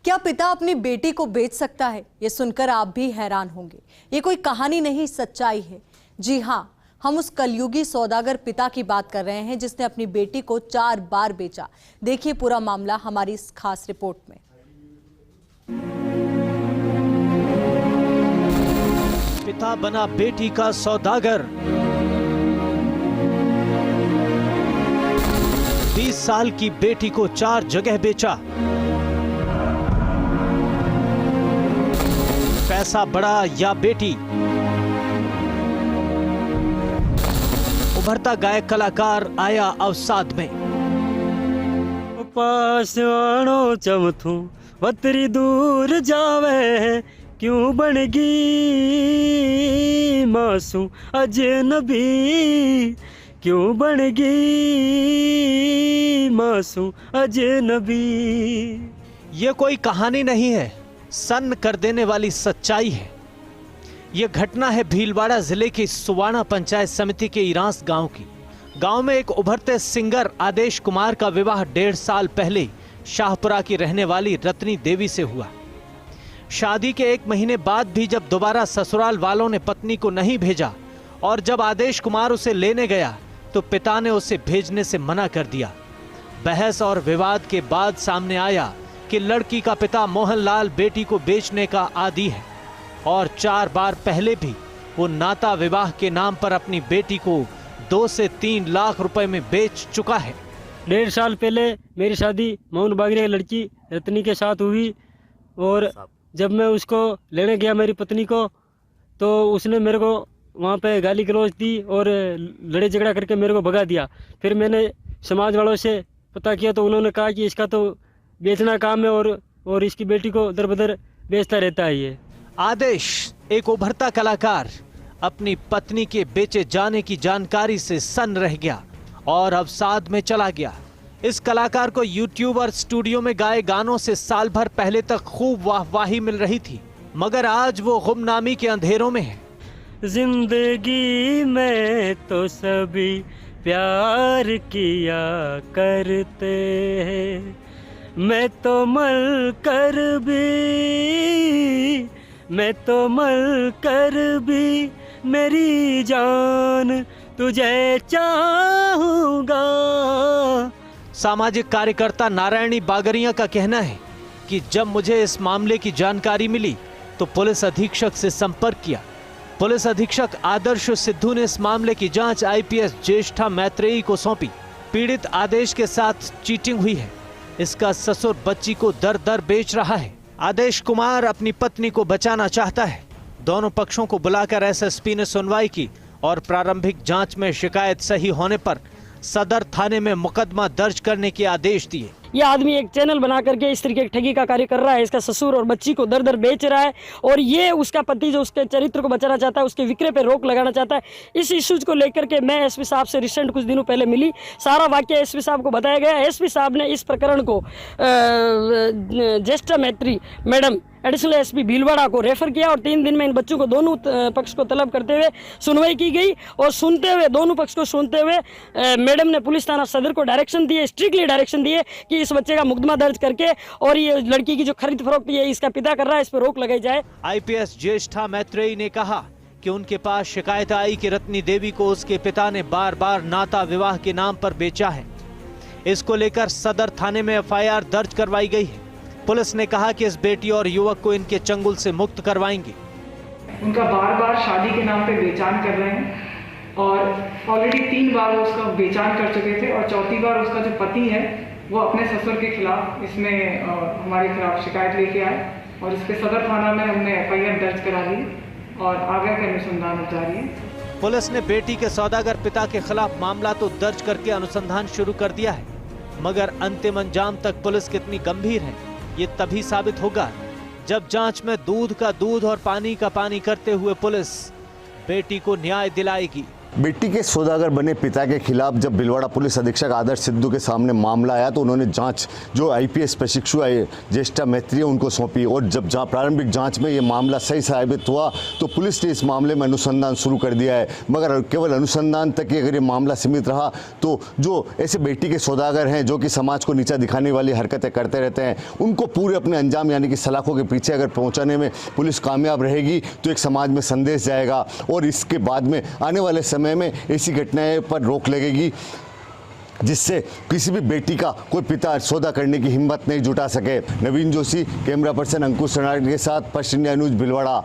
क्या पिता अपनी बेटी को बेच सकता है? ये सुनकर आप भी हैरान होंगे। ये कोई कहानी नहीं, सच्चाई है। जी हाँ, हम उस कलयुगी सौदागर पिता की बात कर रहे हैं जिसने अपनी बेटी को 4 बार बेचा। देखिए पूरा मामला हमारी इस खास रिपोर्ट में। पिता बना बेटी का सौदागर। 20 साल की बेटी को 4 जगह बेचा। पैसा बड़ा या बेटी? उभरता गायक कलाकार आया अवसाद में। पास आणो चमथू वतरी दूर जावे, क्यों बनगी मासूम अजनबी, क्यों बनगी मासूम अजनबी। ये कोई कहानी नहीं है, सन्न कर देने वाली सच्चाई है। यह घटना है भीलवाड़ा जिले की सुवाना पंचायत समिति के इरांस गांव की। गांव में एक उभरते सिंगर आदेश कुमार का विवाह 1.5 साल पहले शाहपुरा की रहने वाली रत्नी देवी से हुआ। शादी के 1 महीने बाद भी जब दोबारा ससुराल वालों ने पत्नी को नहीं भेजा और जब आदेश कुमार उसे लेने गया तो पिता ने उसे भेजने से मना कर दिया। बहस और विवाद के बाद सामने आया कि लड़की का पिता मोहनलाल बेटी को बेचने का आदी है और 4 बार पहले भी वो नाता विवाह के नाम पर अपनी बेटी को 2 से 3 लाख रुपए में बेच चुका है। 1.5 साल पहले मेरी शादी मोहन बागरी लड़की रत्नी के साथ हुई और जब मैं उसको लेने गया मेरी पत्नी को, तो उसने मेरे को वहाँ पे गाली गलौज दी और लड़ाई झगड़ा करके मेरे को भगा दिया। फिर मैंने समाज वालों से पता किया तो उन्होंने कहा कि इसका तो बेचना काम है और इसकी बेटी को दर बदर बेचता रहता है। ये आदेश एक उभरता कलाकार अपनी पत्नी के बेचे जाने की जानकारी से सन्न रह गया और अवसाद में चला गया। इस कलाकार को यूट्यूब और स्टूडियो में गाए गानों से साल भर पहले तक खूब वाहवाही मिल रही थी, मगर आज वो गुमनामी के अंधेरों में है। जिंदगी में तो सभी प्यार किया करते हैं, मैं तो मल कर भी मेरी जान तुझे चाहूंगा। सामाजिक कार्यकर्ता नारायणी बागरिया का कहना है कि जब मुझे इस मामले की जानकारी मिली तो पुलिस अधीक्षक से संपर्क किया। पुलिस अधीक्षक आदर्श सिद्धू ने इस मामले की जांच आईपीएस ज्येष्ठा मैत्रेयी को सौंपी। पीड़ित आदेश के साथ चीटिंग हुई है, इसका ससुर बच्ची को दर दर बेच रहा है। आदेश कुमार अपनी पत्नी को बचाना चाहता है। दोनों पक्षों को बुलाकर एसएसपी ने सुनवाई की और प्रारंभिक जांच में शिकायत सही होने पर सदर थाने में मुकदमा दर्ज करने के आदेश दिए। ये आदमी एक चैनल बना करके इस तरीके की ठगी का कार्य कर रहा है। इसका ससुर और बच्ची को दर दर बेच रहा है और ये उसका पति जो उसके चरित्र को बचाना चाहता है, उसके विक्रय पे रोक लगाना चाहता है। इस इश्यूज को लेकर के मैं एसपी साहब से रिसेंट कुछ दिनों पहले मिली। सारा वाक्य एसपी साहब को बताया गया। एसपी साहब ने इस प्रकरण को ज्येष्ठा मैत्री मैडम एडिशनल एसपी भीलवाड़ा को रेफर किया और 3 दिन में इन बच्चों को दोनों पक्ष को तलब करते हुए सुनवाई की गई और सुनते हुए दोनों पक्ष को सुनते हुए मैडम ने पुलिस थाना सदर को डायरेक्शन दिए, स्ट्रिक्टली डायरेक्शन दिए कि इस बच्चे का मुकदमा दर्ज करके और ये लड़की की जो खरीद फरोख्त ये इसका पिता कर रहा है, इस पर रोक लगाई जाए। आईपीएस ज्येष्ठा मैत्रेयी ने कहा कि उनके पास शिकायत आई कि रत्नी देवी को उसके पिता ने बार बार नाता विवाह के नाम पर बेचा है। इसको लेकर सदर थाने में एफआईआर दर्ज करवाई गई है। पुलिस ने कहा कि इस बेटी और युवक को इनके चंगुल से मुक्त करवाएंगे। उनका बार बार शादी के नाम पे बेचान कर रहे हैं और ऑलरेडी 3 बार उसका बेचान कर चुके थे और 4थी बार उसका जो पति है वो अपने ससुर के खिलाफ इसमें हमारे खिलाफ शिकायत लेके आए और इसके सदर थाना में हमने एफआईआर दर्ज करा दी और आगे का अनुसंधान जारी है। पुलिस ने बेटी के सौदागर पिता के खिलाफ मामला तो दर्ज करके अनुसंधान शुरू कर दिया है, मगर अंतिम अंजाम तक पुलिस कितनी गंभीर है ये तभी साबित होगा जब जांच में दूध का दूध और पानी का पानी करते हुए पुलिस बेटी को न्याय दिलाएगी। बेटी के सौदागर बने पिता के खिलाफ जब भीलवाड़ा पुलिस अधीक्षक आदर्श सिद्धू के सामने मामला आया तो उन्होंने जांच जो आईपीएस प्रशिक्षु ज्येष्ठा मैत्री उनको सौंपी और जब प्रारंभिक जांच में ये मामला सही साबित हुआ तो पुलिस ने इस मामले में अनुसंधान शुरू कर दिया है। मगर केवल अनुसंधान तक ही अगर ये मामला सीमित रहा तो जो ऐसे बेटी के सौदागर हैं जो कि समाज को नीचा दिखाने वाली हरकतें करते रहते हैं उनको पूरे अपने अंजाम यानी कि सलाखों के पीछे अगर पहुँचाने में पुलिस कामयाब रहेगी तो एक समाज में संदेश जाएगा और इसके बाद में आने वाले समय में ऐसी घटनाएं पर रोक लगेगी जिससे किसी भी बेटी का कोई पिता सौदा करने की हिम्मत नहीं जुटा सके। नवीन जोशी, कैमरा पर्सन अंकुश सनाडे के साथ फर्स्ट इंडिया न्यूज़ भीलवाड़ा।